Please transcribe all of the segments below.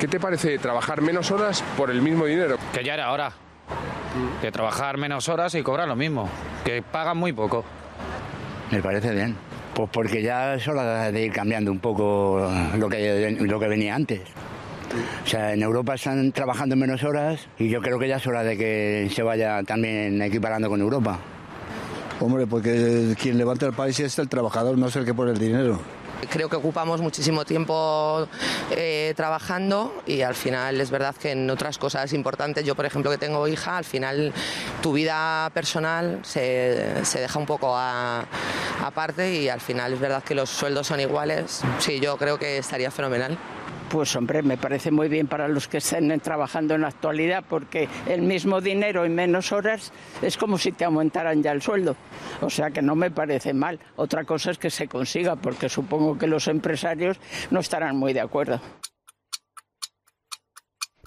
¿Qué te parece trabajar menos horas por el mismo dinero? Que ya era hora de trabajar menos horas y cobrar lo mismo, que pagan muy poco. Me parece bien. Pues porque ya es hora de ir cambiando un poco lo que venía antes. O sea, en Europa están trabajando menos horas y yo creo que ya es hora de que se vaya también equiparando con Europa. Hombre, porque quien levanta el país es el trabajador, no es el que pone el dinero. Creo que ocupamos muchísimo tiempo trabajando y al final es verdad que en otras cosas importantes, yo por ejemplo que tengo hija, al final tu vida personal se deja un poco aparte y al final es verdad que los sueldos son iguales. Sí, yo creo que estaría fenomenal. Pues hombre, me parece muy bien para los que estén trabajando en la actualidad porque el mismo dinero y menos horas es como si te aumentaran ya el sueldo. O sea que no me parece mal. Otra cosa es que se consiga porque supongo que los empresarios no estarán muy de acuerdo.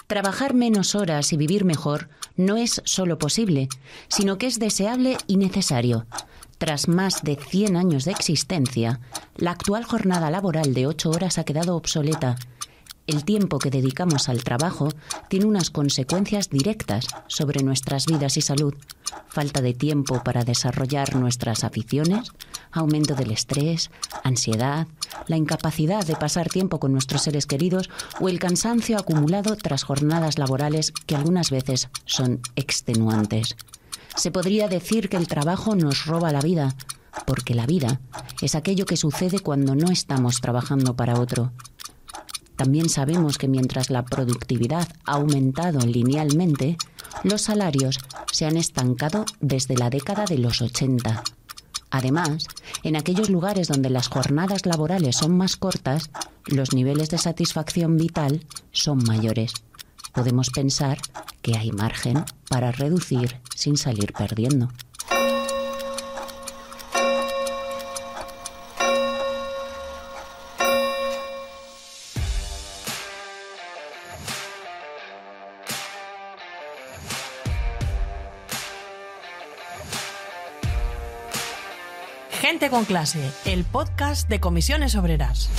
Trabajar menos horas y vivir mejor no es solo posible, sino que es deseable y necesario. Tras más de 100 años de existencia, la actual jornada laboral de 8 horas ha quedado obsoleta. El tiempo que dedicamos al trabajo tiene unas consecuencias directas sobre nuestras vidas y salud. Falta de tiempo para desarrollar nuestras aficiones, aumento del estrés, ansiedad, la incapacidad de pasar tiempo con nuestros seres queridos o el cansancio acumulado tras jornadas laborales que algunas veces son extenuantes. Se podría decir que el trabajo nos roba la vida, porque la vida es aquello que sucede cuando no estamos trabajando para otro. También sabemos que mientras la productividad ha aumentado linealmente, los salarios se han estancado desde la década de los 80. Además, en aquellos lugares donde las jornadas laborales son más cortas, los niveles de satisfacción vital son mayores. Podemos pensar que hay margen para reducir sin salir perdiendo. Gente con clase, el podcast de Comisiones Obreras.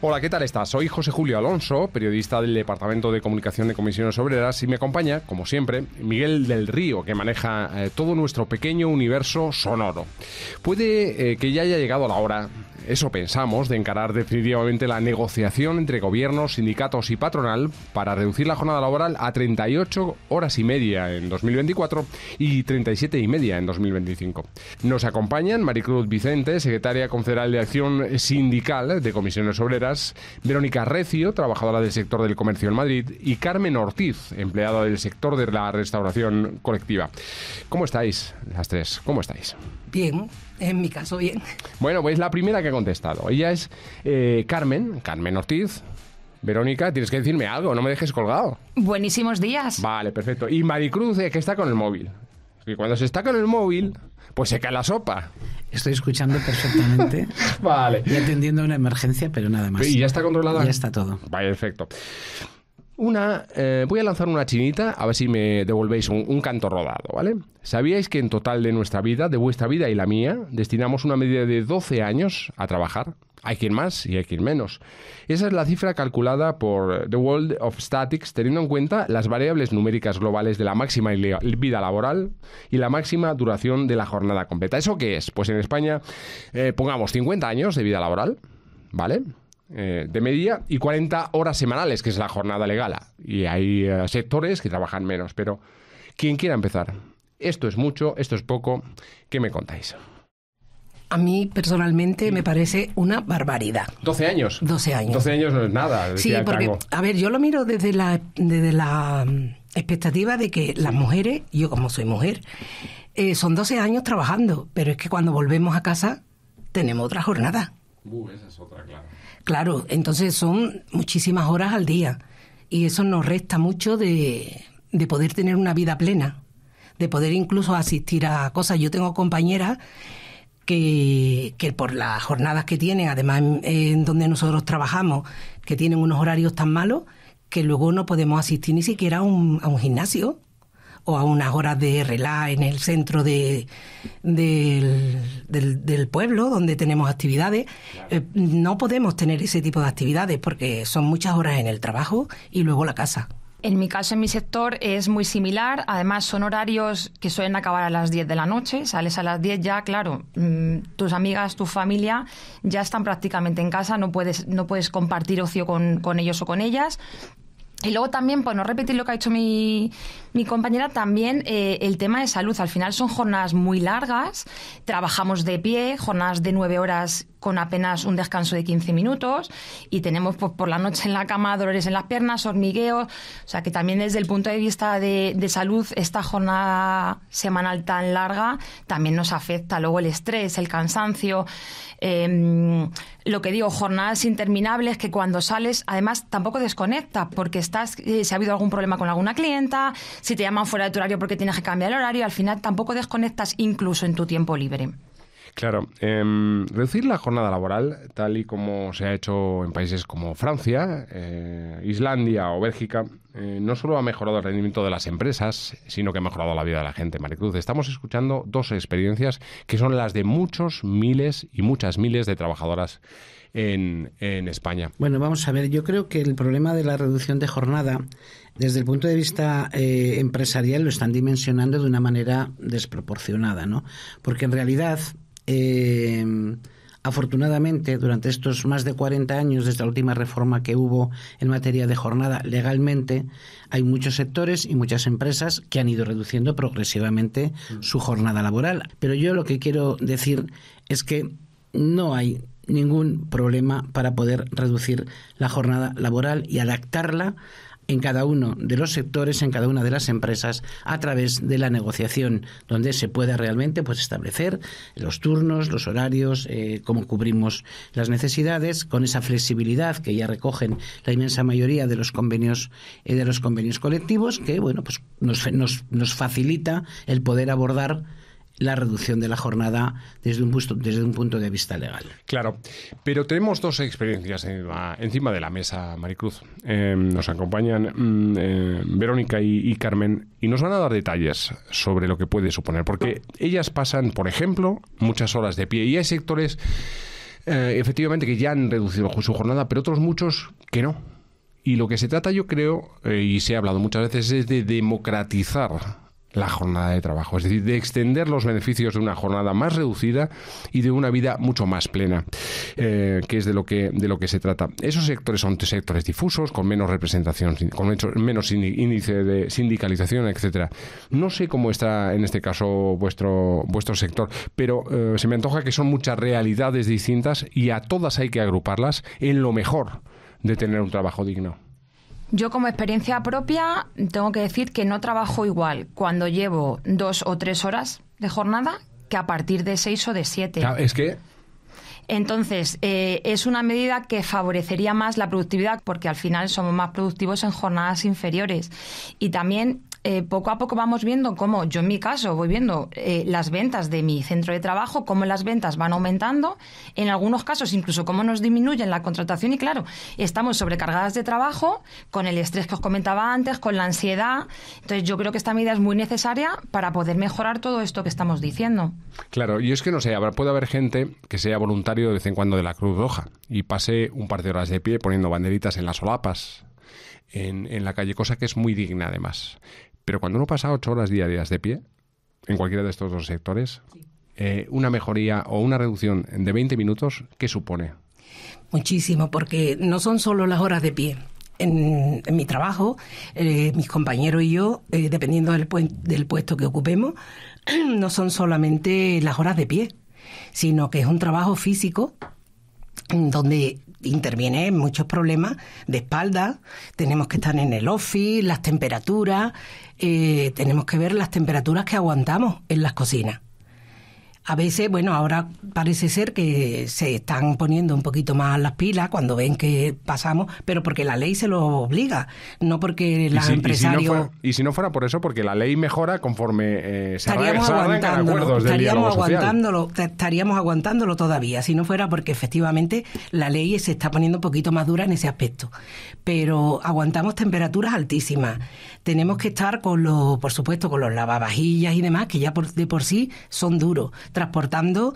Hola, ¿qué tal estás? Soy José Julio Alonso, periodista del Departamento de Comunicación de Comisiones Obreras y me acompaña, como siempre, Miguel del Río, que maneja todo nuestro pequeño universo sonoro. Puede que ya haya llegado la hora, eso pensamos, de encarar definitivamente la negociación entre gobiernos, sindicatos y patronal para reducir la jornada laboral a 38 horas y media en 2024 y 37 y media en 2025. Nos acompañan Maricruz Vicente, secretaria confederal de Acción Sindical de Comisiones Obreras, Verónica Recio, trabajadora del sector del comercio en Madrid, y Carmen Ortiz, empleada del sector de la restauración colectiva. ¿Cómo estáis las tres? ¿Cómo estáis? Bien, en mi caso bien. Bueno, pues la primera que ha contestado. Ella es Carmen Ortiz. Verónica, tienes que decirme algo, no me dejes colgado. Buenísimos días. Vale, perfecto. Y Maricruz, que está con el móvil. Y cuando se está con el móvil, pues se cae la sopa. Estoy escuchando perfectamente. Vale. Y atendiendo una emergencia, pero nada más. ¿Y ya está controlada? Ya está todo. Vale, perfecto. Voy a lanzar una chinita, a ver si me devolvéis un canto rodado, ¿vale? ¿Sabíais que en total de nuestra vida, de vuestra vida y la mía, destinamos una media de 12 años a trabajar? Hay quien más y hay quien menos. Esa es la cifra calculada por The World of Statistics, teniendo en cuenta las variables numéricas globales de la máxima vida laboral y la máxima duración de la jornada completa. ¿Eso qué es? Pues en España, pongamos 50 años de vida laboral, ¿vale?, de media, y 40 horas semanales, que es la jornada legal. Y hay sectores que trabajan menos, pero quien quiera empezar. Esto es mucho, esto es poco. ¿Qué me contáis? A mí, personalmente, me parece una barbaridad. 12 años. 12 años. 12 años no es nada. Sí, porque, a ver, yo lo miro desde la expectativa de que las mujeres, yo como soy mujer, son 12 años trabajando, pero es que cuando volvemos a casa tenemos otra jornada. Esa es otra, claro. Claro, entonces son muchísimas horas al día y eso nos resta mucho de poder tener una vida plena, de poder incluso asistir a cosas. Yo tengo compañeras que por las jornadas que tienen, además en donde nosotros trabajamos, que tienen unos horarios tan malos que luego no podemos asistir ni siquiera a un gimnasio o a unas horas de relax en el centro del pueblo, donde tenemos actividades. No podemos tener ese tipo de actividades porque son muchas horas en el trabajo y luego la casa. En mi caso, en mi sector, es muy similar. Además, son horarios que suelen acabar a las 10 de la noche. Sales a las 10 ya, claro, tus amigas, tu familia ya están prácticamente en casa. No puedes compartir ocio con ellos o con ellas. Y luego también, por no repetir lo que ha dicho mi compañera, también el tema de salud. Al final son jornadas muy largas, trabajamos de pie, jornadas de 9 horas con apenas un descanso de 15 minutos y tenemos pues, por la noche en la cama dolores en las piernas, hormigueos. O sea que también desde el punto de vista de salud, esta jornada semanal tan larga también nos afecta. Luego el estrés, el cansancio, lo que digo, jornadas interminables que cuando sales además tampoco desconectas porque estás, si ha habido algún problema con alguna clienta, si te llaman fuera de tu horario porque tienes que cambiar el horario, al final tampoco desconectas incluso en tu tiempo libre. Claro, reducir la jornada laboral, tal y como se ha hecho en países como Francia, Islandia o Bélgica, no solo ha mejorado el rendimiento de las empresas, sino que ha mejorado la vida de la gente. Maricruz, estamos escuchando dos experiencias que son las de muchos miles y muchas miles de trabajadoras en España. Bueno, vamos a ver, yo creo que el problema de la reducción de jornada, desde el punto de vista empresarial, lo están dimensionando de una manera desproporcionada, ¿no? Porque en realidad, afortunadamente, durante estos más de 40 años, desde la última reforma que hubo en materia de jornada, legalmente, hay muchos sectores y muchas empresas que han ido reduciendo progresivamente su jornada laboral. Pero yo lo que quiero decir es que no hay ningún problema para poder reducir la jornada laboral y adaptarla en cada uno de los sectores, en cada una de las empresas, a través de la negociación, donde se pueda realmente pues establecer los turnos, los horarios, cómo cubrimos las necesidades, con esa flexibilidad que ya recogen la inmensa mayoría de los convenios colectivos, que bueno pues nos facilita el poder abordar la reducción de la jornada desde un punto de vista legal. Claro, pero tenemos dos experiencias encima de la mesa, Maricruz. Nos acompañan Verónica y Carmen y nos van a dar detalles sobre lo que puede suponer, porque ellas pasan, por ejemplo, muchas horas de pie y hay sectores efectivamente que ya han reducido su jornada, pero otros muchos que no. Y lo que se trata, yo creo, y se ha hablado muchas veces, es de democratizar la jornada de trabajo, es decir, de extender los beneficios de una jornada más reducida y de una vida mucho más plena, que es de lo que se trata. Esos sectores son sectores difusos, con menos representación, con menos índice de sindicalización, etcétera. No sé cómo está en este caso vuestro sector, pero se me antoja que son muchas realidades distintas y a todas hay que agruparlas en lo mejor de tener un trabajo digno. Yo, como experiencia propia, tengo que decir que no trabajo igual cuando llevo 2 o 3 horas de jornada que a partir de 6 o de 7. Claro, es que... Entonces, es una medida que favorecería más la productividad porque al final somos más productivos en jornadas inferiores. Y también, poco a poco vamos viendo cómo, yo en mi caso, voy viendo las ventas de mi centro de trabajo, cómo las ventas van aumentando, en algunos casos incluso cómo nos disminuyen la contratación y claro, estamos sobrecargadas de trabajo, con el estrés que os comentaba antes, con la ansiedad. Entonces, yo creo que esta medida es muy necesaria para poder mejorar todo esto que estamos diciendo. Claro, y es que no sé, puede haber gente que sea voluntaria de vez en cuando de la Cruz Roja y pase un par de horas de pie poniendo banderitas en las solapas en la calle, cosa que es muy digna además. Pero cuando uno pasa 8 horas diarias de pie en cualquiera de estos dos sectores, una mejoría o una reducción de 20 minutos, ¿qué supone? Muchísimo, porque no son solo las horas de pie. En mi trabajo, mis compañeros y yo, dependiendo del puesto que ocupemos, no son solamente las horas de pie, sino que es un trabajo físico donde intervienen muchos problemas de espalda. Tenemos que estar en el office, las temperaturas, tenemos que ver las temperaturas que aguantamos en las cocinas. A veces, bueno, ahora parece ser que se están poniendo un poquito más las pilas cuando ven que pasamos, pero porque la ley se lo obliga, no porque los empresarios... Y si no fuera por eso, porque la ley mejora conforme se estaríamos arrancan acuerdos del diálogo social. Estaríamos aguantándolo todavía, si no fuera porque efectivamente la ley se está poniendo un poquito más dura en ese aspecto. Pero aguantamos temperaturas altísimas. Tenemos que estar por supuesto, con los lavavajillas y demás, que ya de por sí son duros, transportando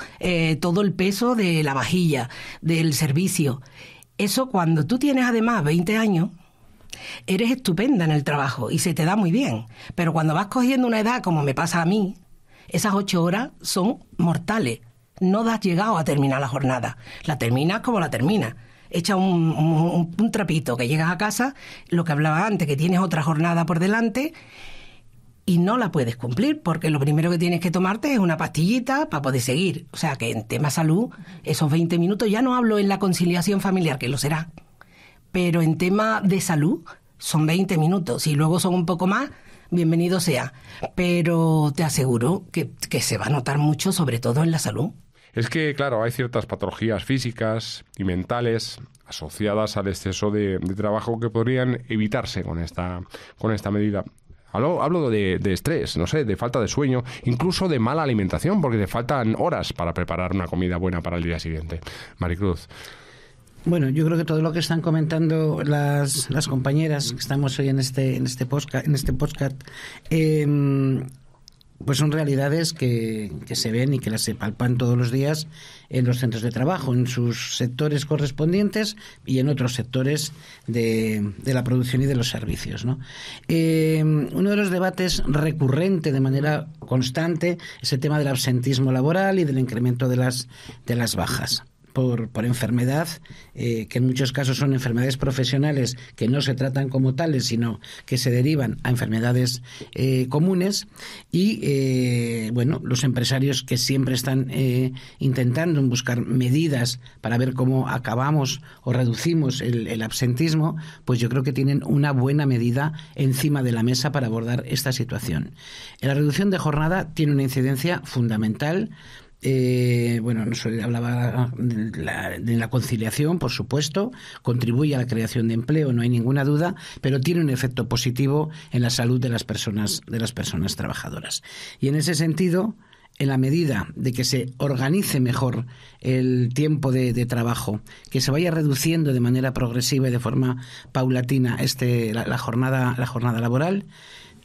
todo el peso de la vajilla, del servicio. Eso, cuando tú tienes además 20 años, eres estupenda en el trabajo y se te da muy bien. Pero cuando vas cogiendo una edad, como me pasa a mí, esas 8 horas son mortales. No has llegado a terminar la jornada. La terminas como la terminas. Echa un trapito, que llegas a casa, lo que hablaba antes, que tienes otra jornada por delante y no la puedes cumplir, porque lo primero que tienes que tomarte es una pastillita para poder seguir. O sea que en tema salud, esos 20 minutos, ya no hablo en la conciliación familiar, que lo será, pero en tema de salud son 20 minutos. Si luego son un poco más, bienvenido sea. Pero te aseguro que se va a notar mucho, sobre todo en la salud. Es que, claro, hay ciertas patologías físicas y mentales asociadas al exceso de trabajo que podrían evitarse con esta medida. Hablo de estrés, no sé, de falta de sueño, incluso de mala alimentación, porque te faltan horas para preparar una comida buena para el día siguiente. Maricruz. Bueno, yo creo que todo lo que están comentando las compañeras que estamos hoy en este podcast, pues son realidades que se ven y que las se palpan todos los días en los centros de trabajo, en sus sectores correspondientes y en otros sectores de la producción y de los servicios, ¿no? Uno de los debates recurrente de manera constante es el tema del absentismo laboral y del incremento de las bajas por enfermedad, que en muchos casos son enfermedades profesionales que no se tratan como tales, sino que se derivan a enfermedades comunes. Y bueno, los empresarios que siempre están intentando buscar medidas para ver cómo acabamos o reducimos el absentismo, pues yo creo que tienen una buena medida encima de la mesa para abordar esta situación. La reducción de jornada tiene una incidencia fundamental. Bueno, no se hablaba de la conciliación, por supuesto, contribuye a la creación de empleo, no hay ninguna duda, pero tiene un efecto positivo en la salud de las personas trabajadoras. Y en ese sentido, en la medida de que se organice mejor el tiempo de trabajo, que se vaya reduciendo de manera progresiva y de forma paulatina la jornada laboral,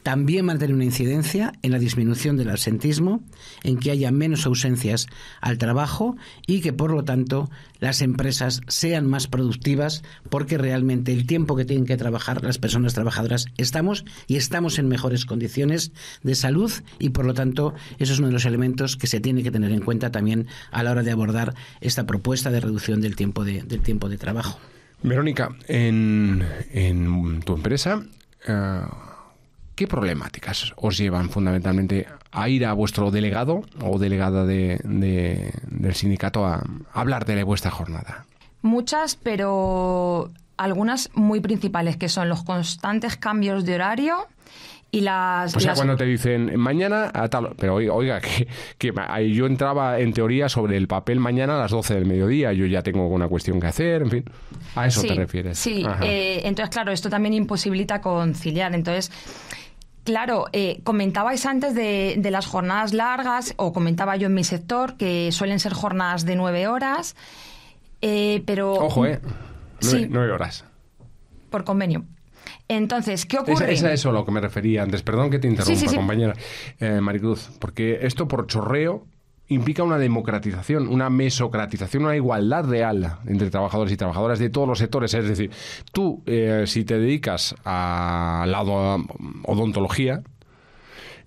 también va a tener una incidencia en la disminución del absentismo, en que haya menos ausencias al trabajo y que, por lo tanto, las empresas sean más productivas, porque realmente el tiempo que tienen que trabajar las personas trabajadoras estamos en mejores condiciones de salud y, por lo tanto, eso es uno de los elementos que se tiene que tener en cuenta también a la hora de abordar esta propuesta de reducción del tiempo de trabajo. Verónica, en tu empresa, ¿qué problemáticas os llevan fundamentalmente a ir a vuestro delegado o delegada del sindicato a hablar de vuestra jornada? Muchas, pero algunas muy principales, que son los constantes cambios de horario y las... O sea, cuando te dicen mañana a tal... Pero oiga, que yo entraba en teoría sobre el papel mañana a las 12 del mediodía, yo ya tengo una cuestión que hacer, en fin. ¿A eso te refieres? Sí, entonces, claro, esto también imposibilita conciliar. Entonces, claro, comentabais antes de las jornadas largas, o comentaba yo en mi sector, que suelen ser jornadas de 9 horas, pero... Ojo, 9 horas. Por convenio. Entonces, ¿qué ocurre? Es a eso a lo que me refería antes. Perdón que te interrumpa, compañera Maricruz, porque esto por chorreo implica una democratización, una mesocratización, una igualdad real entre trabajadores y trabajadoras de todos los sectores. Es decir, tú, si te dedicas a la odontología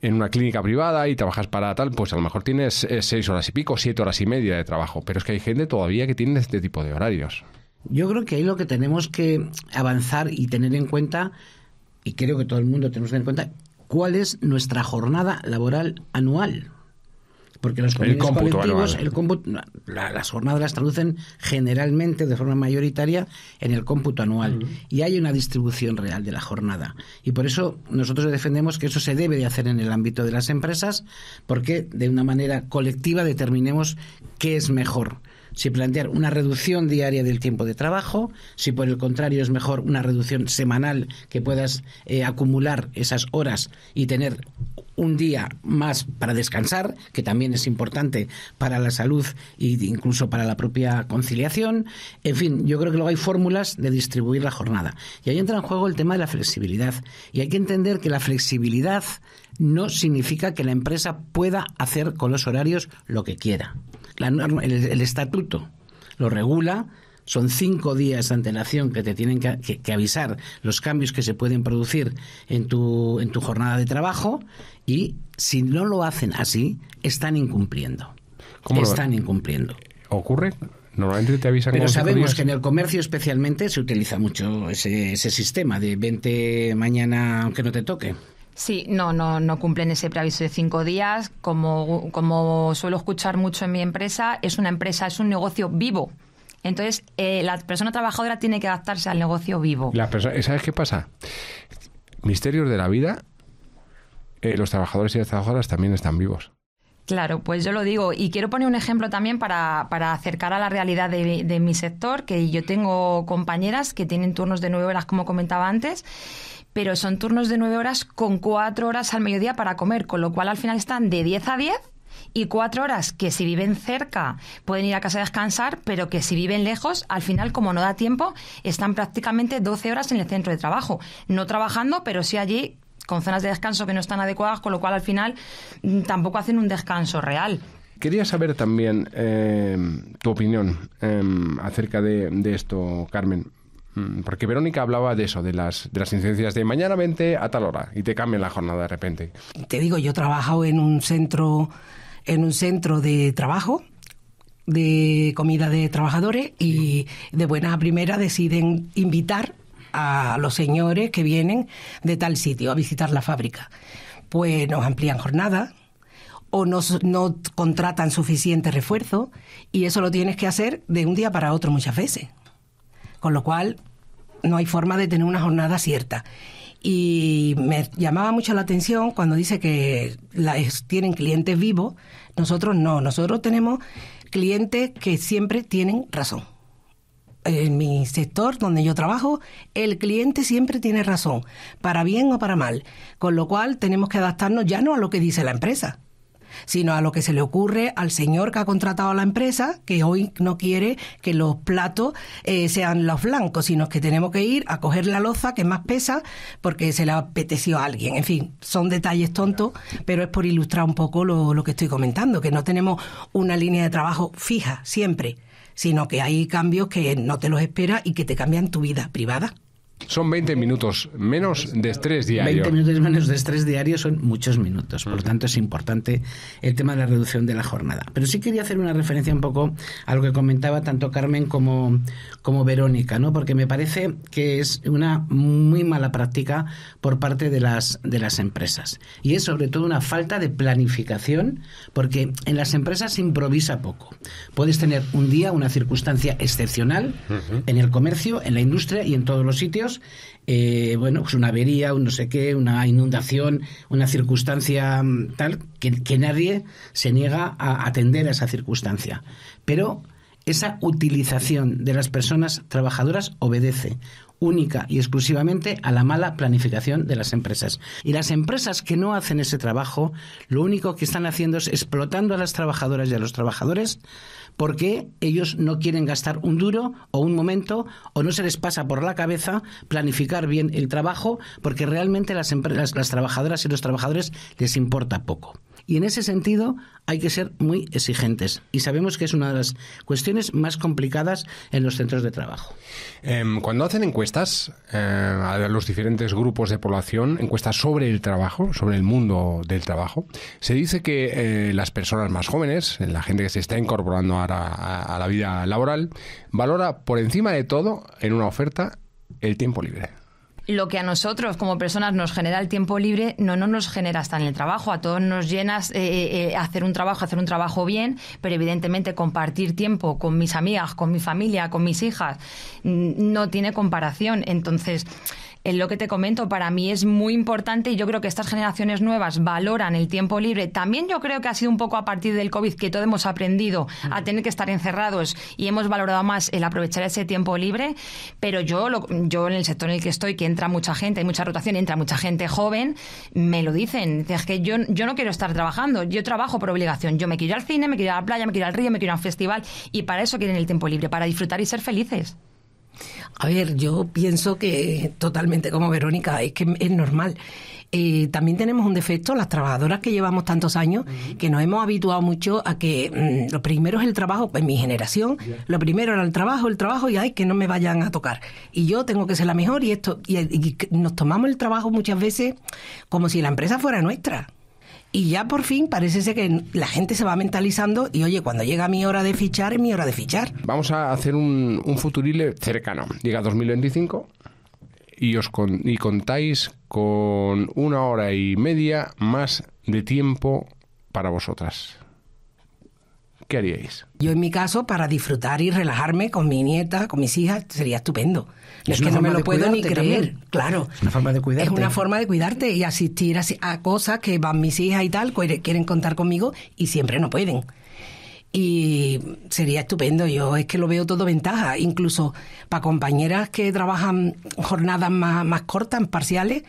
en una clínica privada y trabajas para tal, pues a lo mejor tienes 6 horas y pico, 7 horas y media de trabajo. Pero es que hay gente todavía que tiene este tipo de horarios. Yo creo que ahí lo que tenemos que avanzar y tener en cuenta, y creo que todo el mundo tenemos que tener en cuenta, cuál es nuestra jornada laboral anual. Porque los convenios colectivos, las jornadas las traducen generalmente, de forma mayoritaria, en el cómputo anual. Y hay una distribución real de la jornada. Y por eso nosotros defendemos que eso se debe de hacer en el ámbito de las empresas, porque de una manera colectiva determinemos qué es mejor. Si plantear una reducción diaria del tiempo de trabajo, si por el contrario es mejor una reducción semanal, que puedas acumular esas horas y tener un día más para descansar, que también es importante para la salud e incluso para la propia conciliación. En fin, yo creo que luego hay fórmulas de distribuir la jornada. Y ahí entra en juego el tema de la flexibilidad. Y hay que entender que la flexibilidad no significa que la empresa pueda hacer con los horarios lo que quiera. El estatuto lo regula. Son 5 días de antelación que te tienen que avisar los cambios que se pueden producir en tu jornada de trabajo, y si no lo hacen así, están incumpliendo. Incumpliendo. ¿Ocurre? Normalmente te avisan. Pero sabemos que en el comercio especialmente se utiliza mucho ese sistema de vente mañana aunque no te toque. Sí, no cumplen ese preaviso de 5 días. Como suelo escuchar mucho en mi empresa, es un negocio vivo. Entonces, la persona trabajadora tiene que adaptarse al negocio vivo. ¿Sabes qué pasa? Misterios de la vida, los trabajadores y las trabajadoras también están vivos. Claro, pues yo lo digo. Y quiero poner un ejemplo también para acercar a la realidad de mi sector, que yo tengo compañeras que tienen turnos de 9 horas, como comentaba antes, pero son turnos de 9 horas con 4 horas al mediodía para comer, con lo cual al final están de 10 a 10 y 4 horas que si viven cerca pueden ir a casa a descansar, pero que si viven lejos, al final, como no da tiempo, están prácticamente 12 horas en el centro de trabajo. No trabajando, pero sí allí con zonas de descanso que no están adecuadas, con lo cual al final tampoco hacen un descanso real. Quería saber también tu opinión acerca de esto, Carmen. Porque Verónica hablaba de eso, de las incidencias de mañana vente a tal hora y te cambian la jornada de repente. Te digo, yo he trabajado en un centro de trabajo, de comida de trabajadores, y de buena a primera deciden invitar a los señores que vienen de tal sitio a visitar la fábrica. Pues nos amplían jornada o no contratan suficiente refuerzo, y eso lo tienes que hacer de un día para otro muchas veces. Con lo cual no hay forma de tener una jornada cierta. Y me llamaba mucho la atención cuando dice que tienen clientes vivos. Nosotros no, nosotros tenemos clientes que siempre tienen razón. En mi sector, donde yo trabajo, el cliente siempre tiene razón, para bien o para mal. Con lo cual tenemos que adaptarnos ya no a lo que dice la empresa, sino a lo que se le ocurre al señor que ha contratado a la empresa, que hoy no quiere que los platos sean los blancos, sino que tenemos que ir a coger la loza que más pesa porque se le apeteció a alguien. En fin, son detalles tontos, pero es por ilustrar un poco lo que estoy comentando, que no tenemos una línea de trabajo fija siempre, sino que hay cambios que no te los esperas y que te cambian tu vida privada. Son 20 minutos menos de estrés diario. 20 minutos menos de estrés diario son muchos minutos. Por lo tanto, es importante el tema de la reducción de la jornada. Pero sí quería hacer una referencia un poco a lo que comentaba tanto Carmen como Verónica, ¿no? Porque me parece que es una muy mala práctica por parte de las empresas. Y es sobre todo una falta de planificación, porque en las empresas se improvisa poco. Puedes tener un día, una circunstancia excepcional en el comercio, en la industria y en todos los sitios. Pues una avería, un no sé qué, una inundación, una circunstancia tal, que nadie se niega a atender a esa circunstancia. Pero esa utilización de las personas trabajadoras obedece única y exclusivamente a la mala planificación de las empresas. Y las empresas que no hacen ese trabajo, lo único que están haciendo es explotando a las trabajadoras y a los trabajadores, porque ellos no quieren gastar un duro o un momento, o no se les pasa por la cabeza planificar bien el trabajo, porque realmente las trabajadoras y los trabajadores les importa poco. Y en ese sentido hay que ser muy exigentes. Y sabemos que es una de las cuestiones más complicadas en los centros de trabajo. Cuando hacen encuestas a los diferentes grupos de población, encuestas sobre el trabajo, sobre el mundo del trabajo, se dice que las personas más jóvenes, la gente que se está incorporando ahora a la vida laboral, valora por encima de todo en una oferta el tiempo libre. lo que a nosotros como personas nos genera el tiempo libre no nos genera estar en el trabajo. A todos nos llenas hacer un trabajo bien, pero evidentemente compartir tiempo con mis amigas, con mi familia, con mis hijas, no tiene comparación. Entonces, en lo que te comento, para mí es muy importante, y yo creo que estas generaciones nuevas valoran el tiempo libre. También yo creo que ha sido un poco a partir del COVID que todos hemos aprendido a tener que estar encerrados y hemos valorado más el aprovechar ese tiempo libre, pero yo en el sector en el que estoy, que entra mucha gente, hay mucha rotación, entra mucha gente joven, me lo dicen. Es que yo no quiero estar trabajando, yo trabajo por obligación. Yo me quiero ir al cine, me quiero ir a la playa, me quiero ir al río, me quiero ir a un festival, y para eso quieren el tiempo libre, para disfrutar y ser felices. A ver, yo pienso que totalmente como Verónica, es que es normal. También tenemos un defecto, las trabajadoras que llevamos tantos años, que nos hemos habituado mucho a que lo primero es el trabajo. En mi generación, lo primero era el trabajo, y ay, que no me vayan a tocar. Y yo tengo que ser la mejor, y nos tomamos el trabajo muchas veces como si la empresa fuera nuestra. Y ya por fin parece ser que la gente se va mentalizando y, oye, cuando llega mi hora de fichar, es mi hora de fichar. Vamos a hacer un futurile cercano. Llega 2025 y contáis con 1 hora y media más de tiempo para vosotras. ¿Qué haríais? Yo, en mi caso, para disfrutar y relajarme con mi nieta, con mis hijas, sería estupendo. Es que no me lo puedo ni creer. También. Claro. Es una forma de cuidarte. Es una forma de cuidarte y asistir a cosas que van mis hijas y tal, quieren contar conmigo y siempre no pueden. Y sería estupendo. Yo es que lo veo todo ventaja. Incluso para compañeras que trabajan jornadas más cortas, parciales,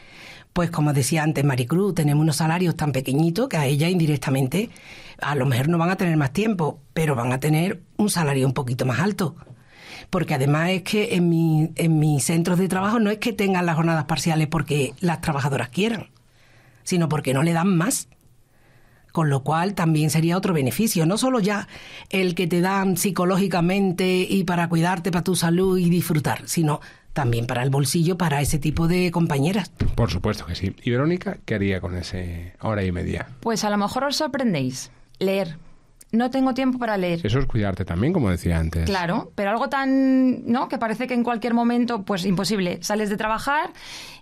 pues como decía antes Maricruz, tenemos unos salarios tan pequeñitos que a ellas indirectamente a lo mejor no van a tener más tiempo, pero van a tener un salario un poquito más alto. Porque además es que en mis centros de trabajo no es que tengan las jornadas parciales porque las trabajadoras quieran, sino porque no le dan más. Con lo cual también sería otro beneficio. No solo ya el que te dan psicológicamente y para cuidarte, para tu salud y disfrutar, sino también para el bolsillo, para ese tipo de compañeras. Por supuesto que sí. ¿Y Verónica qué haría con ese hora y media? Pues a lo mejor os sorprendéis. Leer. No tengo tiempo para leer. Eso es cuidarte también, como decía antes. Claro, pero algo tan, ¿no?, que parece que en cualquier momento, pues imposible. Sales de trabajar,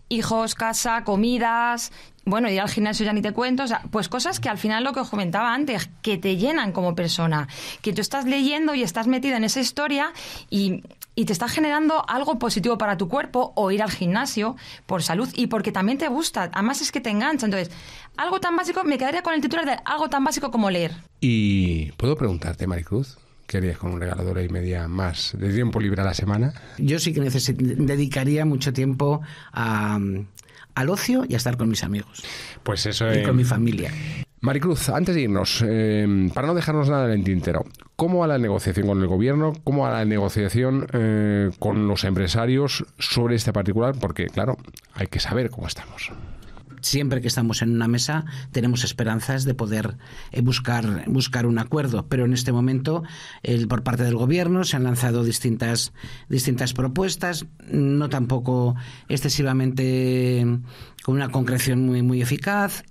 hijos, casa, comidas, bueno, ir al gimnasio ya ni te cuento, o sea, pues cosas que al final, lo que os comentaba antes, que te llenan como persona, que tú estás leyendo y estás metido en esa historia y te está generando algo positivo para tu cuerpo, o ir al gimnasio por salud y porque también te gusta, además es que te engancha. Entonces, algo tan básico, me quedaría con el titular de algo tan básico como leer. Y ¿puedo preguntarte, Maricruz, qué harías con un regalo de hora y media más de tiempo libre a la semana? Yo sí que dedicaría mucho tiempo al ocio y a estar con mis amigos. Pues eso y con mi familia. Maricruz, antes de irnos, para no dejarnos nada en el tintero, ¿cómo va la negociación con el gobierno? ¿Cómo va la negociación con los empresarios sobre este particular? Porque, claro, hay que saber cómo estamos. Siempre que estamos en una mesa tenemos esperanzas de poder buscar un acuerdo, pero en este momento por parte del gobierno se han lanzado distintas propuestas, no tampoco excesivamente con una concreción muy, muy eficaz.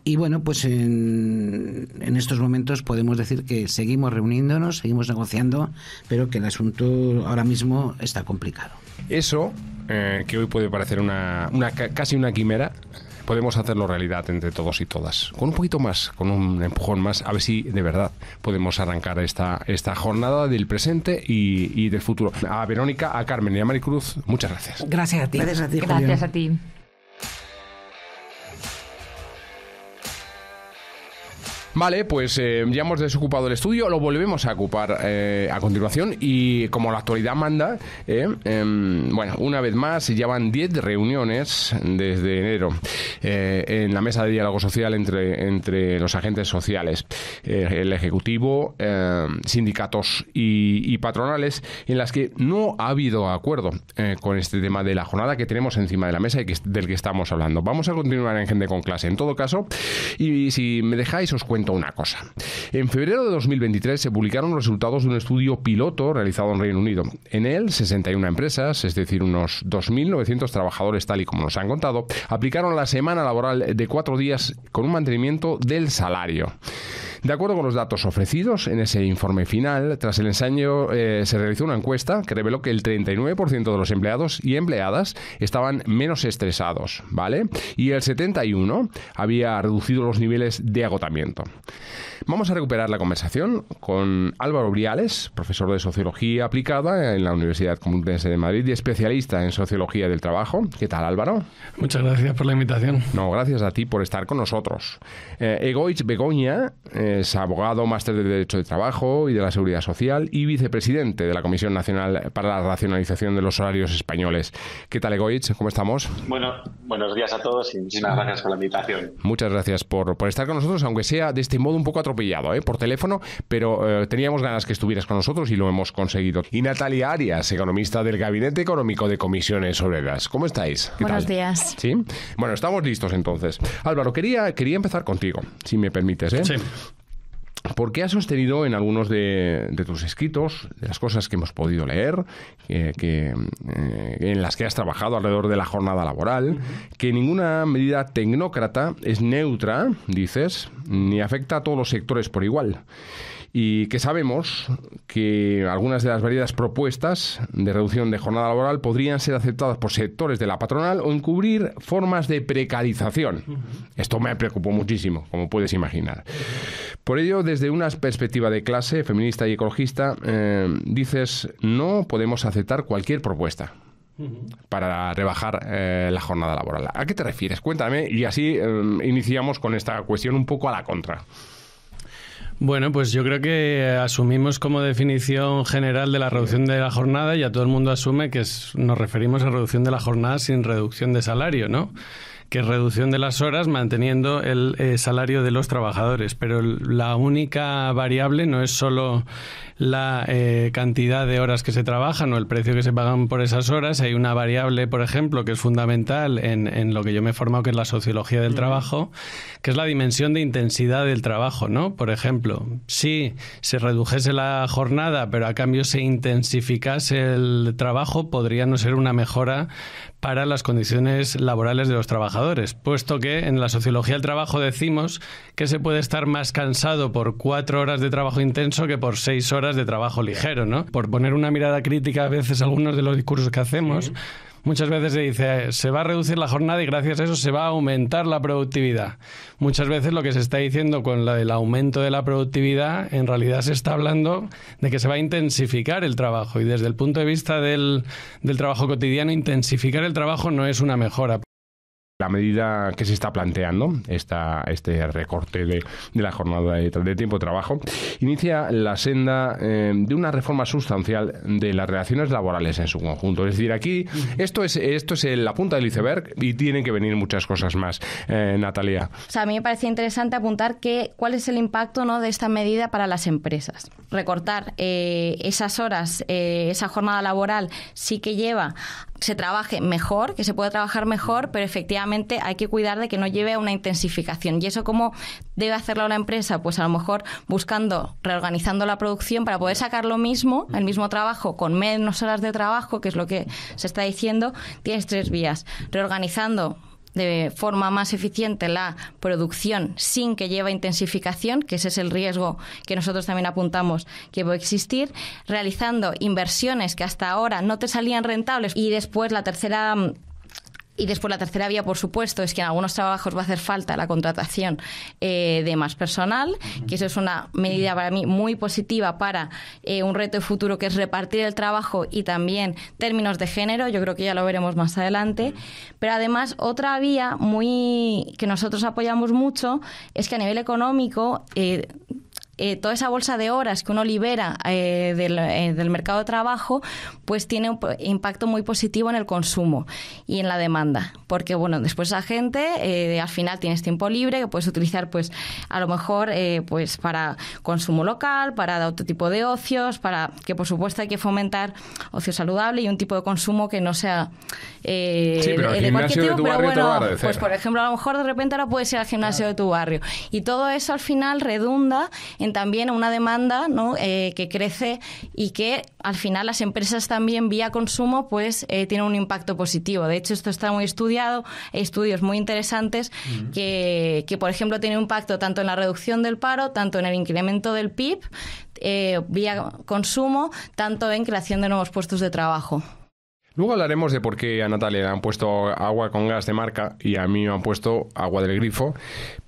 Y bueno, pues en estos momentos podemos decir que seguimos reuniéndonos, seguimos negociando, pero que el asunto ahora mismo está complicado. Eso, que hoy puede parecer casi una quimera, podemos hacerlo realidad entre todos y todas. Con un poquito más, con un empujón más, a ver si de verdad podemos arrancar esta jornada del presente y del futuro. A Verónica, a Carmen y a Maricruz, muchas gracias. Gracias a ti. Gracias a ti, Julio. Gracias a ti. Vale, pues ya hemos desocupado el estudio, lo volvemos a ocupar a continuación y como la actualidad manda, bueno, una vez más ya van 10 reuniones desde enero en la mesa de diálogo social entre los agentes sociales, el Ejecutivo, sindicatos y patronales, en las que no ha habido acuerdo con este tema de la jornada que tenemos encima de la mesa y del que estamos hablando. Vamos a continuar en Gente con Clase, en todo caso, y si me dejáis os cuento una cosa. En febrero de 2023 se publicaron los resultados de un estudio piloto realizado en Reino Unido. En él, 61 empresas, es decir, unos 2.900 trabajadores, tal y como nos han contado, aplicaron la semana laboral de 4 días con un mantenimiento del salario. De acuerdo con los datos ofrecidos en ese informe final, tras el ensayo se realizó una encuesta que reveló que el 39% de los empleados y empleadas estaban menos estresados, ¿vale? Y el 71% había reducido los niveles de agotamiento. Vamos a recuperar la conversación con Álvaro Briales, profesor de Sociología Aplicada en la Universidad Complutense de Madrid y especialista en Sociología del Trabajo. ¿Qué tal, Álvaro? Muchas gracias por la invitación. No, gracias a ti por estar con nosotros. Egoitz Begoña es abogado, máster de Derecho de Trabajo y de la Seguridad Social y vicepresidente de la Comisión Nacional para la Racionalización de los Horarios Españoles. ¿Qué tal, Egoitz? ¿Cómo estamos? Bueno, buenos días a todos y muchísimas gracias por la invitación. Muchas gracias por estar con nosotros, aunque sea de este modo un poco atropellado, por teléfono, pero teníamos ganas que estuvieras con nosotros y lo hemos conseguido. Y Natalia Arias, economista del Gabinete Económico de Comisiones Obreras. ¿Cómo estáis? Buenos días. ¿Sí? Bueno, estamos listos entonces. Álvaro, quería empezar contigo, si me permites, ¿eh? Sí. Porque has sostenido en algunos de tus escritos, de las cosas que hemos podido leer, en las que has trabajado alrededor de la jornada laboral, que ninguna medida tecnócrata es neutra, dices, ni afecta a todos los sectores por igual. Y que sabemos que algunas de las variadas propuestas de reducción de jornada laboral podrían ser aceptadas por sectores de la patronal o encubrir formas de precarización. Esto me preocupó muchísimo, como puedes imaginar. Por ello, desde una perspectiva de clase, feminista y ecologista, dices, no podemos aceptar cualquier propuesta para rebajar la jornada laboral. ¿A qué te refieres? Cuéntame y así iniciamos con esta cuestión un poco a la contra. Bueno, pues yo creo que asumimos como definición general de la reducción de la jornada, ya todo el mundo asume que nos referimos a reducción de la jornada sin reducción de salario, ¿no? Que es reducción de las horas manteniendo el salario de los trabajadores. Pero la única variable no es solo la cantidad de horas que se trabajan o el precio que se pagan por esas horas. Hay una variable, por ejemplo, que es fundamental en lo que yo me he formado, que es la sociología del trabajo, que es la dimensión de intensidad del trabajo, ¿no? Por ejemplo, si se redujese la jornada, pero a cambio se intensificase el trabajo, podría no ser una mejora para las condiciones laborales de los trabajadores, puesto que en la sociología del trabajo decimos que se puede estar más cansado por 4 horas de trabajo intenso que por 6 horas de trabajo ligero, ¿no? Por poner una mirada crítica a veces a algunos de los discursos que hacemos, muchas veces se dice, se va a reducir la jornada y gracias a eso se va a aumentar la productividad. Muchas veces lo que se está diciendo con el aumento de la productividad, en realidad se está hablando de que se va a intensificar el trabajo. Y desde el punto de vista del trabajo cotidiano, intensificar el trabajo no es una mejora. La medida que se está planteando, este recorte de la jornada de tiempo de trabajo, inicia la senda de una reforma sustancial de las relaciones laborales en su conjunto. Es decir, aquí esto es la punta del iceberg y tienen que venir muchas cosas más. Natalia. O sea, a mí me parecía interesante apuntar cuál es el impacto, ¿no?, de esta medida para las empresas. Recortar esas horas, esa jornada laboral sí que lleva se trabaje mejor, que se pueda trabajar mejor, pero efectivamente hay que cuidar de que no lleve a una intensificación. ¿Y eso cómo debe hacerlo la empresa? Pues a lo mejor reorganizando la producción para poder sacar el mismo trabajo con menos horas de trabajo, que es lo que se está diciendo. Tienes 3 vías. Reorganizando de forma más eficiente la producción sin que lleve intensificación, que ese es el riesgo que nosotros también apuntamos que puede existir, realizando inversiones que hasta ahora no te salían rentables y después la tercera vía, por supuesto, es que en algunos trabajos va a hacer falta la contratación de más personal, que eso es una medida para mí muy positiva para un reto de futuro, que es repartir el trabajo y también términos de género. Yo creo que ya lo veremos más adelante. Pero además, otra vía que nosotros apoyamos mucho es que a nivel económico toda esa bolsa de horas que uno libera del mercado de trabajo, pues tiene un impacto muy positivo en el consumo y en la demanda. Porque, bueno, después la gente al final tienes tiempo libre que puedes utilizar, pues, a lo mejor, pues, para consumo local, para otro tipo de ocios, para que, por supuesto, hay que fomentar ocio saludable y un tipo de consumo que no sea sí, pero de cualquier tipo, pero bueno, pues, por ejemplo, a lo mejor de repente ahora puedes ir al gimnasio de tu barrio. Y todo eso al final redunda en también una demanda, ¿no? Que crece y que al final las empresas también vía consumo pues tienen un impacto positivo. De hecho, esto está muy estudiado, hay estudios muy interesantes que por ejemplo tienen un impacto tanto en la reducción del paro, tanto en el incremento del PIB vía consumo, tanto en creación de nuevos puestos de trabajo. Luego hablaremos de por qué a Natalia le han puesto agua con gas de marca y a mí me han puesto agua del grifo,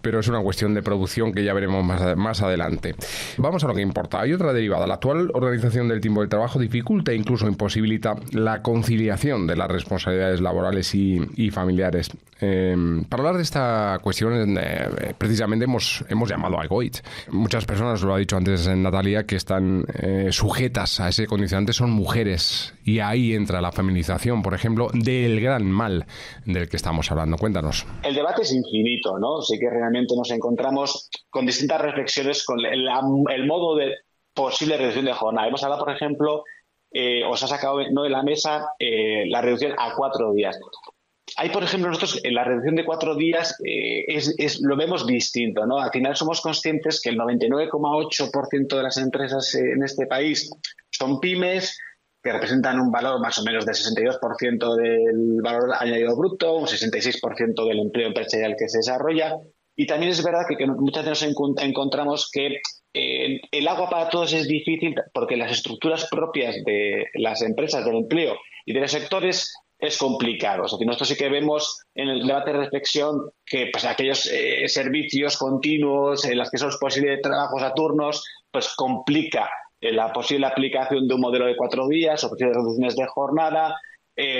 pero es una cuestión de producción que ya veremos más adelante. Vamos a lo que importa. Hay otra derivada. La actual organización del tiempo de trabajo dificulta e incluso imposibilita la conciliación de las responsabilidades laborales y familiares. Para hablar de esta cuestión, precisamente hemos llamado a Egoitz. Muchas personas, lo ha dicho antes Natalia, que están sujetas a ese condicionante son mujeres y ahí entra la feminización, por ejemplo, del gran mal del que estamos hablando. Cuéntanos. El debate es infinito, ¿no? Sí que realmente nos encontramos con distintas reflexiones con el modo de posible reducción de jornada. Hemos hablado, por ejemplo, os ha sacado de la mesa la reducción a 4 días. Hay, por ejemplo, nosotros en la reducción de 4 días lo vemos distinto, ¿no? Al final somos conscientes que el 99,8% de las empresas en este país son pymes, que representan un valor más o menos del 62% del valor añadido bruto, un 66% del empleo empresarial que se desarrolla. Y también es verdad que muchas veces nos encontramos que el agua para todos es difícil porque las estructuras propias de las empresas, del empleo y de los sectores es complicado. O sea, nosotros sí que vemos en el debate de reflexión que pues, aquellos servicios continuos en los que son posibles trabajos a turnos, pues complica la posible aplicación de un modelo de 4 días o posibles reducciones de jornada.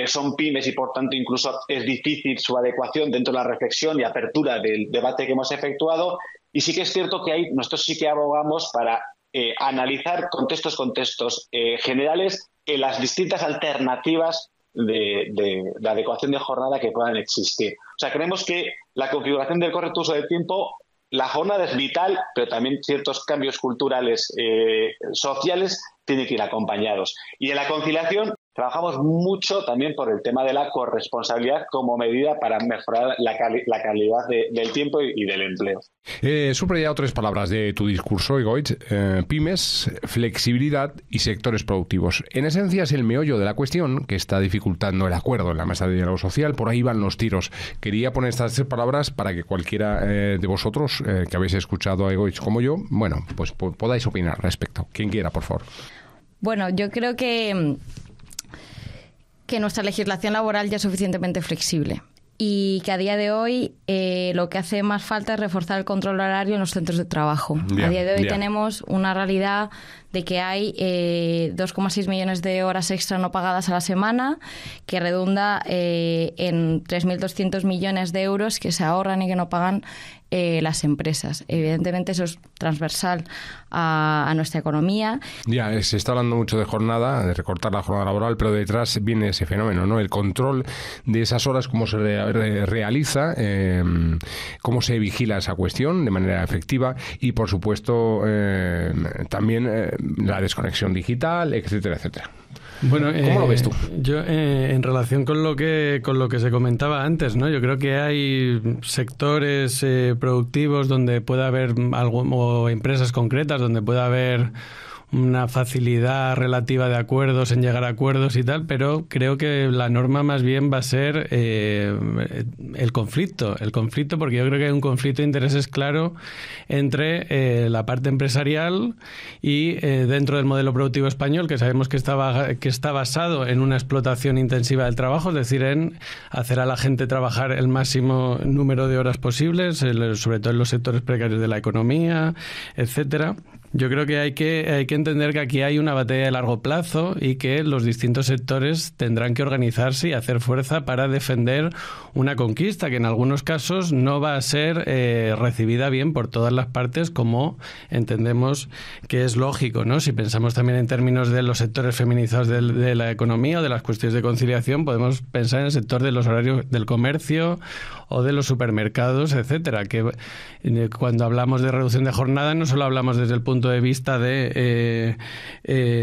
Son pymes y, por tanto, incluso es difícil su adecuación dentro de la reflexión y apertura del debate que hemos efectuado. Y sí que es cierto que nosotros sí que abogamos para analizar contextos generales en las distintas alternativas de adecuación de jornada que puedan existir. O sea, creemos que la configuración del correcto uso del tiempo, la jornada es vital, pero también ciertos cambios culturales, sociales, tienen que ir acompañados. Y en la conciliación trabajamos mucho también por el tema de la corresponsabilidad como medida para mejorar la calidad del tiempo y del empleo. Subrayado 3 palabras de tu discurso, Egoitz: pymes, flexibilidad y sectores productivos. En esencia es el meollo de la cuestión que está dificultando el acuerdo en la mesa de diálogo social. Por ahí van los tiros. Quería poner estas 3 palabras para que cualquiera de vosotros que habéis escuchado a Egoitz como yo, bueno, pues podáis opinar al respecto. Quien quiera, por favor. Bueno, yo creo que nuestra legislación laboral ya es suficientemente flexible y que a día de hoy lo que hace más falta es reforzar el control horario en los centros de trabajo. A día de hoy tenemos una realidad de que hay 2,6 millones de horas extra no pagadas a la semana, que redunda en 3.200 millones de euros que se ahorran y que no pagan las empresas. Evidentemente eso es transversal a nuestra economía. Ya, se está hablando mucho de jornada, de recortar la jornada laboral, pero detrás viene ese fenómeno, ¿no? El control de esas horas, cómo se realiza, cómo se vigila esa cuestión de manera efectiva y, por supuesto, también la desconexión digital, etcétera, etcétera. Bueno, ¿cómo lo ves tú? Yo, en relación con lo que se comentaba antes, ¿no? Yo creo que hay sectores productivos donde puede haber o empresas concretas donde puede haber una facilidad relativa de acuerdos, en llegar a acuerdos y tal, pero creo que la norma más bien va a ser el conflicto, porque yo creo que hay un conflicto de intereses claro entre la parte empresarial y dentro del modelo productivo español, que sabemos que está basado en una explotación intensiva del trabajo, es decir, en hacer a la gente trabajar el máximo número de horas posibles, sobre todo en los sectores precarios de la economía, etcétera. Yo creo que hay que entender que aquí hay una batalla de largo plazo y que los distintos sectores tendrán que organizarse y hacer fuerza para defender una conquista que en algunos casos no va a ser recibida bien por todas las partes, como entendemos que es lógico, ¿no? Si pensamos también en términos de los sectores feminizados de la economía o de las cuestiones de conciliación, podemos pensar en el sector de los horarios del comercio o de los supermercados, etcétera, que cuando hablamos de reducción de jornada no solo hablamos desde el punto punto de vista de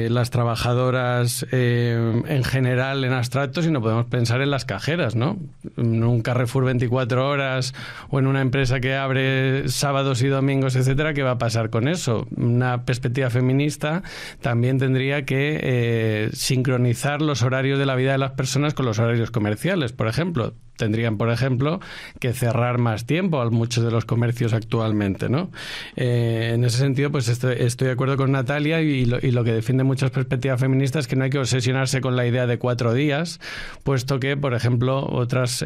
las trabajadoras en general, en abstracto, sino podemos pensar en las cajeras, ¿no? En un Carrefour 24 horas o en una empresa que abre sábados y domingos, etcétera, ¿qué va a pasar con eso? Una perspectiva feminista también tendría que sincronizar los horarios de la vida de las personas con los horarios comerciales, por ejemplo. Tendrían, por ejemplo, que cerrar más tiempo a muchos de los comercios actualmente, ¿no? En ese sentido, pues estoy de acuerdo con Natalia y lo que defiende muchas perspectivas feministas es que no hay que obsesionarse con la idea de 4 días, puesto que, por ejemplo, otras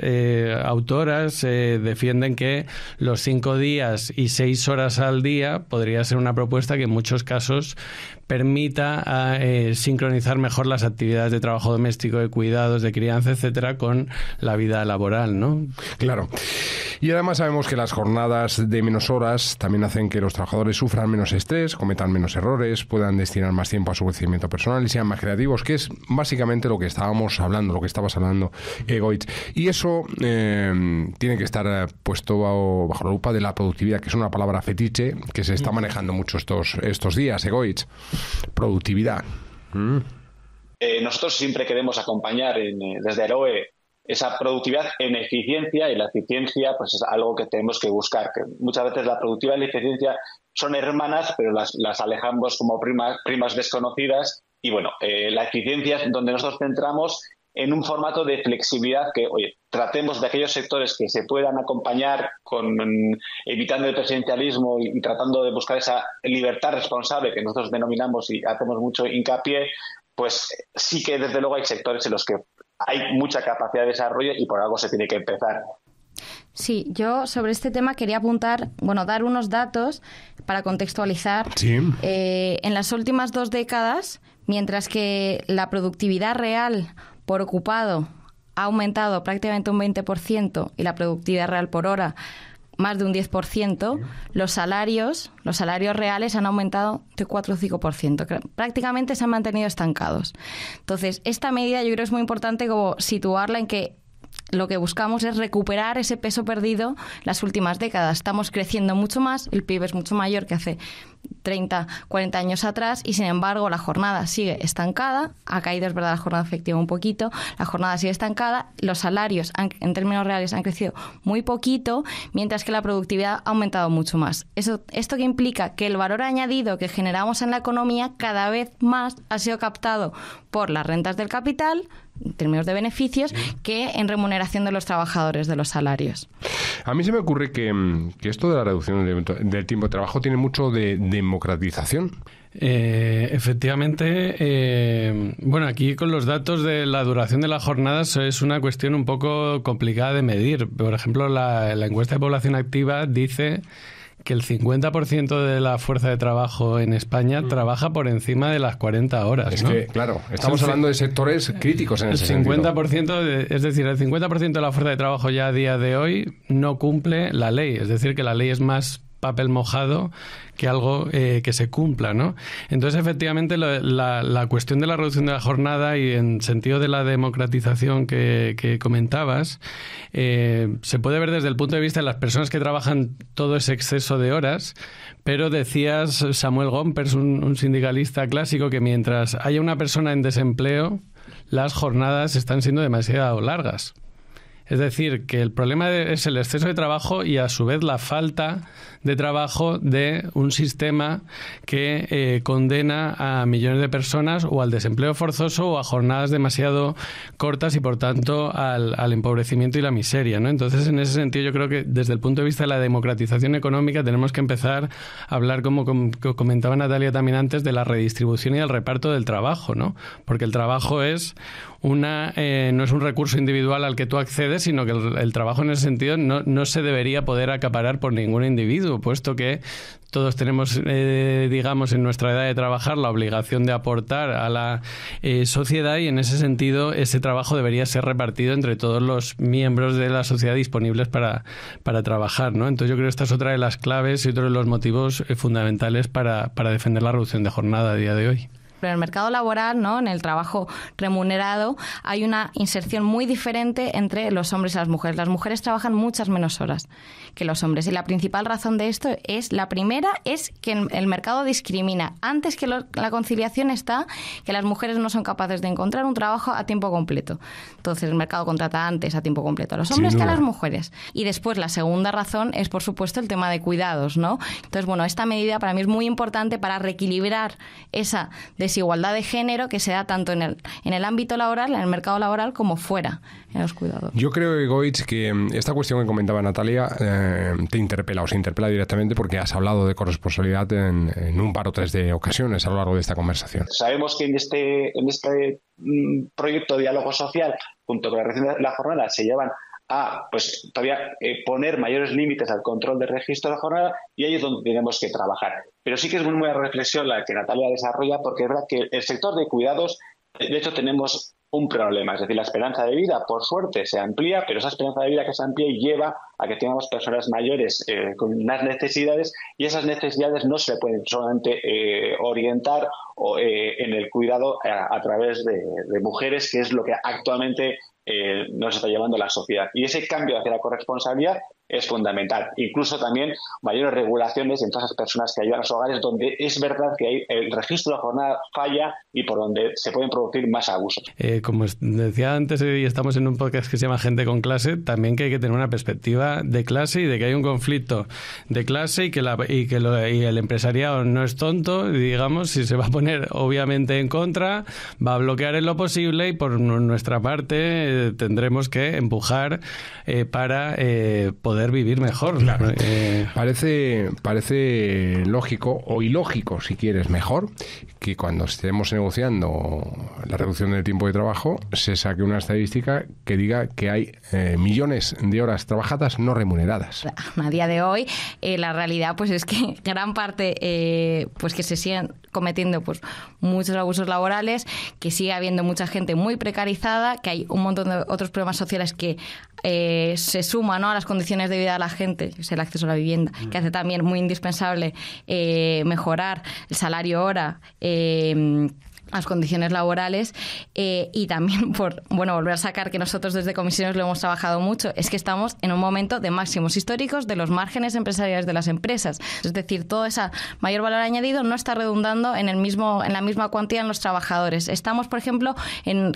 autoras defienden que los 5 días y 6 horas al día podría ser una propuesta que en muchos casos permita sincronizar mejor las actividades de trabajo doméstico, de cuidados, de crianza, etcétera, con la vida laboral, ¿no? Claro. Y además sabemos que las jornadas de menos horas también hacen que los trabajadores sufran menos estrés, cometan menos errores, puedan destinar más tiempo a su crecimiento personal y sean más creativos, que es básicamente lo que estábamos hablando, lo que estabas hablando, Egoitz. Y eso tiene que estar puesto bajo la lupa de la productividad, que es una palabra fetiche que se está manejando mucho estos días, Egoitz. Productividad. Nosotros siempre queremos acompañar desde Aeroe esa productividad en eficiencia, y la eficiencia pues es algo que tenemos que buscar. Que muchas veces la productividad y la eficiencia son hermanas, pero las alejamos como primas desconocidas. Y bueno, la eficiencia es donde nosotros centramos en un formato de flexibilidad que, oye, tratemos de aquellos sectores que se puedan acompañar evitando el presidencialismo y tratando de buscar esa libertad responsable que nosotros denominamos y hacemos mucho hincapié, pues sí que desde luego hay sectores en los que hay mucha capacidad de desarrollo y por algo se tiene que empezar. Sí, yo sobre este tema quería dar unos datos para contextualizar. Sí. En las últimas 2 décadas, mientras que la productividad real por ocupado ha aumentado prácticamente un 20% y la productividad real por hora más de un 10%, los salarios reales han aumentado de 4 o 5%. Prácticamente se han mantenido estancados. Entonces, esta medida yo creo que es muy importante como situarla en que lo que buscamos es recuperar ese peso perdido las últimas décadas. Estamos creciendo mucho más, el PIB es mucho mayor que hace 30, 40 años atrás y, sin embargo, la jornada sigue estancada. Ha caído, es verdad, la jornada efectiva un poquito. La jornada sigue estancada. Los salarios, en términos reales, han crecido muy poquito, mientras que la productividad ha aumentado mucho más. ¿Esto que implica? Que el valor añadido que generamos en la economía cada vez más ha sido captado por las rentas del capital, en términos de beneficios, que en remuneración de los trabajadores, de los salarios. A mí se me ocurre que esto de la reducción del tiempo de trabajo tiene mucho de democratización. Efectivamente, bueno, aquí con los datos de la duración de las jornadas es una cuestión un poco complicada de medir. Por ejemplo, la encuesta de población activa dice que el 50% de la fuerza de trabajo en España trabaja por encima de las 40 horas. Es ¿no? que, claro, estamos hablando de sectores críticos en ese sentido. Es decir, el 50% de la fuerza de trabajo ya a día de hoy no cumple la ley. Es decir, que la ley es más papel mojado que algo que se cumpla, ¿no? Entonces, efectivamente, la cuestión de la reducción de la jornada y en sentido de la democratización que comentabas, se puede ver desde el punto de vista de las personas que trabajan todo ese exceso de horas, pero decías, Samuel Gompers, un sindicalista clásico, que mientras haya una persona en desempleo, las jornadas están siendo demasiado largas. Es decir, que el problema es el exceso de trabajo y, a su vez, la falta de trabajo de un sistema que condena a millones de personas o al desempleo forzoso o a jornadas demasiado cortas y, por tanto, al empobrecimiento y la miseria, ¿no? Entonces, en ese sentido, yo creo que desde el punto de vista de la democratización económica tenemos que empezar a hablar, como comentaba Natalia también antes, de la redistribución y del reparto del trabajo, ¿no? Porque el trabajo es no es un recurso individual al que tú accedes, sino que el trabajo en ese sentido no se debería poder acaparar por ningún individuo, puesto que todos tenemos, digamos, en nuestra edad de trabajar la obligación de aportar a la sociedad, y en ese sentido ese trabajo debería ser repartido entre todos los miembros de la sociedad disponibles para trabajar, ¿no? Entonces yo creo que esta es otra de las claves y otro de los motivos fundamentales para defender la reducción de jornada a día de hoy. ejemplo, en el mercado laboral, ¿no? En el trabajo remunerado, hay una inserción muy diferente entre los hombres y las mujeres. Las mujeres trabajan muchas menos horas que los hombres. Y la principal razón de esto es, la primera, es que el mercado discrimina. Antes que la conciliación está que las mujeres no son capaces de encontrar un trabajo a tiempo completo. Entonces, el mercado contrata antes a tiempo completo a los hombres que a las mujeres. Y después, la segunda razón es, por supuesto, el tema de cuidados, ¿no? Entonces, bueno, esta medida para mí es muy importante para reequilibrar esa desigualdad de género que se da tanto en el ámbito laboral, en el mercado laboral, como fuera, en los cuidados. Yo creo, Egoitz, que esta cuestión que comentaba Natalia te interpela o se interpela directamente porque has hablado de corresponsabilidad en un par o tres de ocasiones a lo largo de esta conversación. Sabemos que en este proyecto de diálogo social, junto con la reducción de la jornada, se llevan a pues todavía poner mayores límites al control del registro de la jornada, y ahí es donde tenemos que trabajar. Pero sí que es muy buena reflexión la que Natalia desarrolla, porque es verdad que el sector de cuidados, de hecho, tenemos un problema, es decir, la esperanza de vida, por suerte, se amplía, pero esa esperanza de vida que se amplía lleva a que tengamos personas mayores con unas necesidades, y esas necesidades no se pueden solamente orientar en el cuidado a través de mujeres, que es lo que actualmente nos está llevando la sociedad. Y ese cambio hacia la corresponsabilidad es fundamental. Incluso también mayores regulaciones en todas las personas que ayudan a los hogares, donde es verdad que el registro de la jornada falla y por donde se pueden producir más abusos. Como decía antes, y estamos en un podcast que se llama Gente con Clase, también que hay que tener una perspectiva de clase y de que hay un conflicto de clase y que el empresariado no es tonto, digamos, si se va a poner obviamente en contra, va a bloquear en lo posible, y por nuestra parte tendremos que empujar para poder vivir mejor. Claro. Parece lógico o ilógico, si quieres, mejor, que cuando estemos negociando la reducción del tiempo de trabajo se saque una estadística que diga que hay millones de horas trabajadas no remuneradas. A día de hoy, la realidad pues es que gran parte pues que se siguen cometiendo pues muchos abusos laborales, que sigue habiendo mucha gente muy precarizada, que hay un montón de otros problemas sociales que se suman, ¿no?, a las condiciones de vida de la gente, que es el acceso a la vivienda, que hace también muy indispensable mejorar el salario hora, las condiciones laborales, y también por volver a sacar que nosotros desde Comisiones lo hemos trabajado mucho, es que estamos en un momento de máximos históricos de los márgenes empresariales de las empresas. Es decir, todo ese mayor valor añadido no está redundando en la misma cuantía en los trabajadores. Estamos, por ejemplo,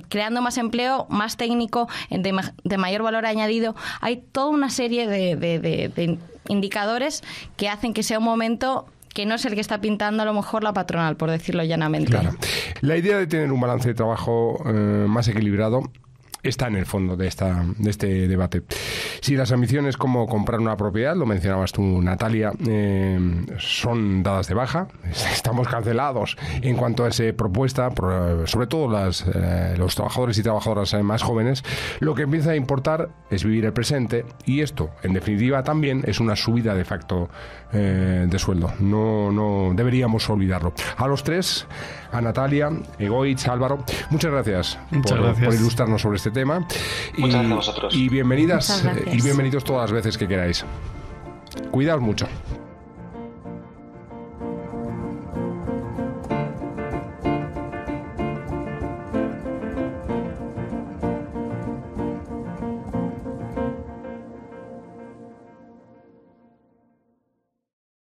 creando más empleo, más técnico, de mayor valor añadido. Hay toda una serie de indicadores que hacen que sea un momento que no es el que está pintando a lo mejor la patronal, por decirlo llanamente. Claro. La idea de tener un balance de trabajo más equilibrado está en el fondo de este debate. Si las ambiciones como comprar una propiedad, lo mencionabas tú, Natalia, son dadas de baja, estamos cancelados en cuanto a esa propuesta, sobre todo los trabajadores y trabajadoras más jóvenes, lo que empieza a importar es vivir el presente, y esto, en definitiva, también es una subida de facto de sueldo. No deberíamos olvidarlo. A los tres, a Natalia, Egoitz, Álvaro, muchas gracias por ilustrarnos sobre este tema. Muchas gracias a vosotros. Y bienvenidas y bienvenidos todas las veces que queráis. Cuidaos mucho.